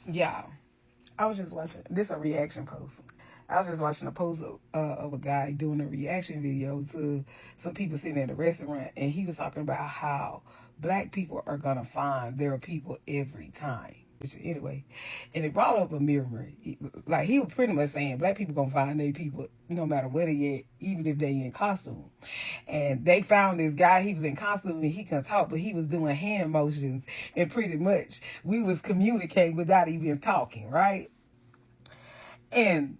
Yeah, I was just watching this a reaction post. I was just watching a post of a guy doing a reaction video to some people sitting at a restaurant, and he was talking about how black people are gonna find their people every time. Anyway, and it brought up a memory. Like he was pretty much saying, black people gonna find their people no matter where they at, even if they in costume. And they found this guy. He was in costume and he couldn't talk, but he was doing hand motions, and pretty much we was communicating without even talking, right? And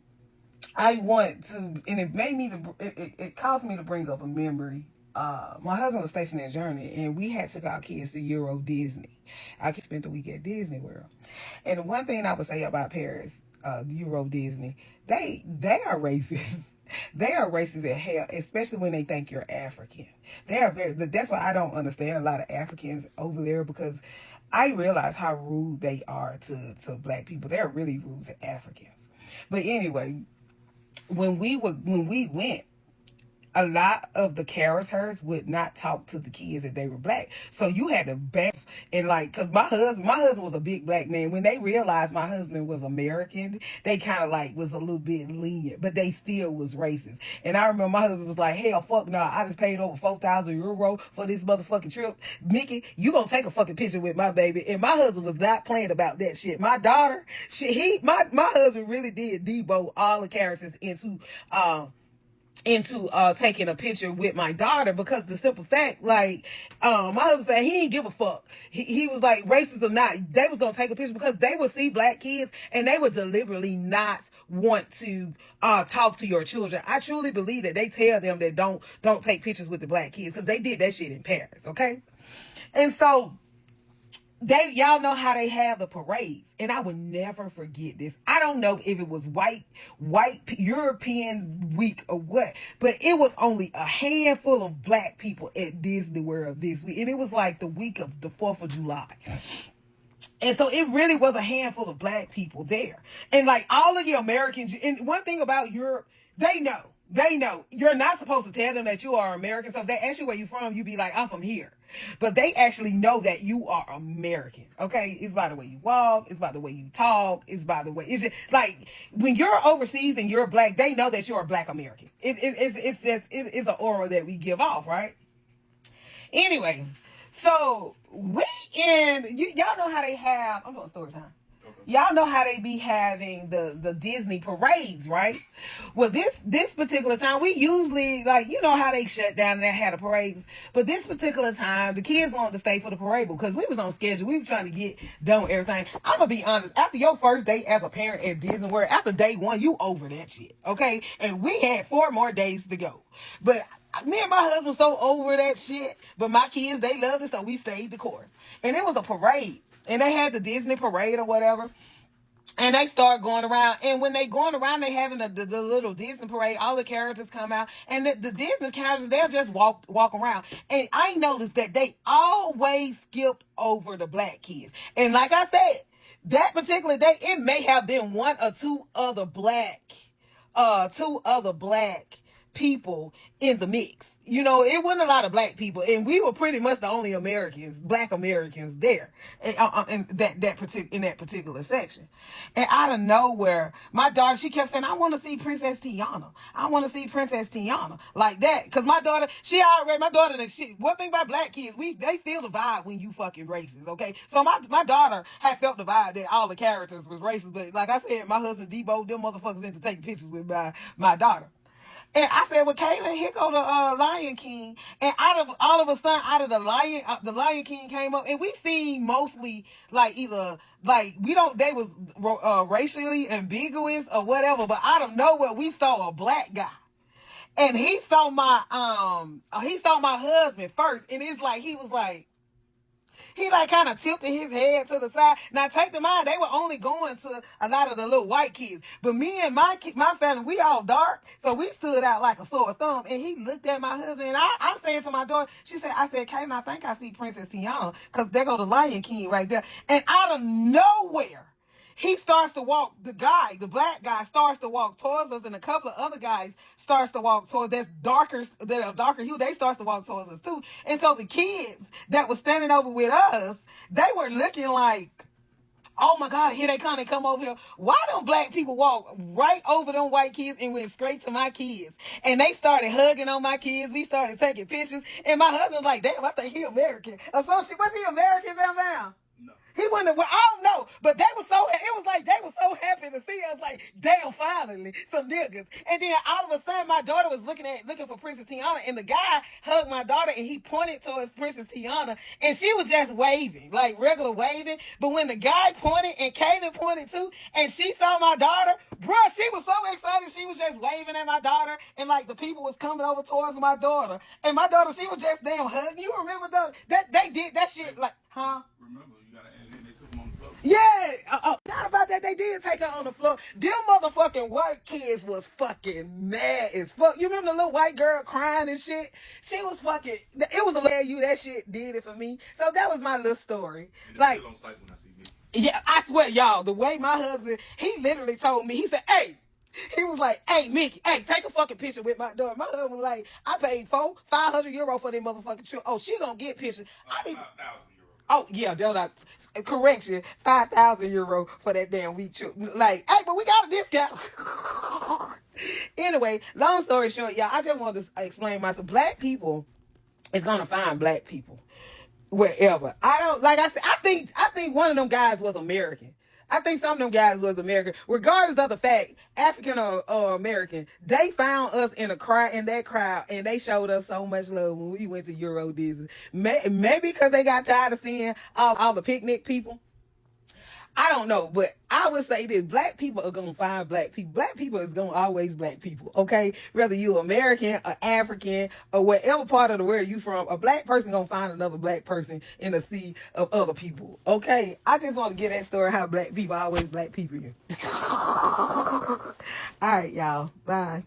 I want to, and it made me to, it caused me to bring up a memory. My husband was stationed at Journey, and we had took our kids to Euro Disney. Our kids spent the week at Disney World, and the one thing I would say about Paris, Euro Disney, they are racist. They are racist as hell, especially when they think you're African. They are very. That's why I don't understand a lot of Africans over there, because I realize how rude they are to black people. They're really rude to Africans. But anyway, when we went, a lot of the characters would not talk to the kids if they were black. So you had to back and like, cause my husband was a big black man. When they realized my husband was American, they kind of like was a little bit lenient, but they still was racist. And I remember my husband was like, hell, fuck no, I just paid over 4,000 euro for this motherfucking trip. Mickey, you gonna take a fucking picture with my baby? And my husband was not playing about that shit. My daughter, my husband really did debo all the characters into taking a picture with my daughter, because the simple fact, like, my husband said he didn't give a fuck. He was like, racist or not, they was gonna take a picture because they would see black kids and they would deliberately not want to talk to your children. I truly believe that they tell them that don't take pictures with the black kids, because they did that shit in Paris, okay? And so y'all know how they have the parades, and I would never forget this. I don't know if it was white European week or what, but it was only a handful of black people at Disney World this week, and it was like the week of the 4th of July. And so it really was a handful of black people there. And like all of the Americans, and one thing about Europe, they know. They know. You're not supposed to tell them that you are American. So if they ask you where you from, you be like, I'm from here. But they actually know that you are American. Okay? It's by the way you walk. It's by the way you talk. It's by the way, it's just like when you're overseas and you're black, they know that you're a black American. It's an aura that we give off, right? Anyway, so y'all know how they have, I'm doing story time. Y'all know how they be having the Disney parades, right? Well, this particular time, we usually, like, you know how they shut down and they had the parades. But this particular time, the kids wanted to stay for the parade because we was on schedule. We were trying to get done with everything. I'm going to be honest. After your first day as a parent at Disney World, after day one, you over that shit, okay? And we had 4 more days to go. But me and my husband so over that shit. But my kids, they loved it, so we stayed the course. And it was a parade. And they had the Disney parade or whatever. And they start going around. And when they going around, they having the little Disney parade. All the characters come out. And the Disney characters, they'll just walk around. And I noticed that they always skipped over the black kids. And like I said, that particular day, it may have been one or two other black people in the mix. You know, it wasn't a lot of black people, and we were pretty much the only black Americans there, in that particular section. And out of nowhere, my daughter, she kept saying, "I want to see Princess Tiana. I want to see Princess Tiana," like that. Cause my daughter, one thing about black kids, they feel the vibe when you fucking racist, okay? So my daughter had felt the vibe that all the characters was racist, but like I said, my husband deboed them motherfuckers into taking pictures with my daughter. And I said, well, Kaylin, here go the Lion King. And all of a sudden, out of the Lion King came up, and we seen mostly like either like they was racially ambiguous or whatever. But out of nowhere, we saw a black guy, and he saw my husband first, and it's like he was like. He like kind of tilted his head to the side. Now take in mind, they were only going to a lot of the little white kids. But me and my family, we all dark. So we stood out like a sore thumb. And he looked at my husband. And I'm saying to my daughter, I said, Kaylin, I think I see Princess Tiana. Because there go the Lion King right there. And out of nowhere, he starts to walk, the black guy starts to walk towards us, and a couple of other guys starts to walk towards that are darker hue, they starts to walk towards us too. And so the kids that was standing over with us, they were looking like Oh my God, here they come. They come over here. Why don't black people walk right over them white kids and went straight to my kids? And they started hugging on my kids. We started taking pictures. And my husband was like, damn, I think he American. Or some shit. Was he American, Bam Bam? He wasn't, well, I don't know, but they were so, it was like they were so happy to see us, like, damn, finally, some niggas. And then all of a sudden, my daughter was looking for Princess Tiana, and the guy hugged my daughter, and he pointed towards Princess Tiana, and she was just waving, like regular waving. But when the guy pointed and Kaden pointed too, and she saw my daughter, bruh, she was so excited, she was just waving at my daughter, and like the people was coming over towards my daughter, and my daughter, she was just damn hugging. You remember that they did that shit, like, huh? Remember, you gotta add in, they took him on the floor. Yeah, not about that. They did take her on the floor. Them motherfucking white kids was fucking mad as fuck. You remember the little white girl crying and shit? She was fucking. It was a you. That shit did it for me. So that was my little story. And Like, still on site when I see me. yeah, I swear, y'all. The way my husband, he literally told me. He said, "Hey." He was like, hey, Mickey, hey, take a fucking picture with my daughter. My husband was like, I paid €500 for that motherfucking trip. Oh, she gonna get pictures. I mean, 5,000 euros. oh, yeah, correction, €5,000 for that damn week trip. Like, hey, but we got a discount. Anyway, long story short, y'all, I just wanted to explain myself. Black people is gonna find black people wherever. I don't, like I said, I think one of them guys was American. I think some of them guys was American. Regardless of the fact, African or American, they found us in that crowd, and they showed us so much love when we went to Euro Disney. Maybe because they got tired of seeing all the picnic people. I don't know, but I would say this: black people are gonna find black people. Black people is gonna always black people, okay? Whether you American or African or whatever part of the world you from, a black person gonna find another black person in a sea of other people, okay? I just want to get that story how black people are always black people. All right, y'all. Bye.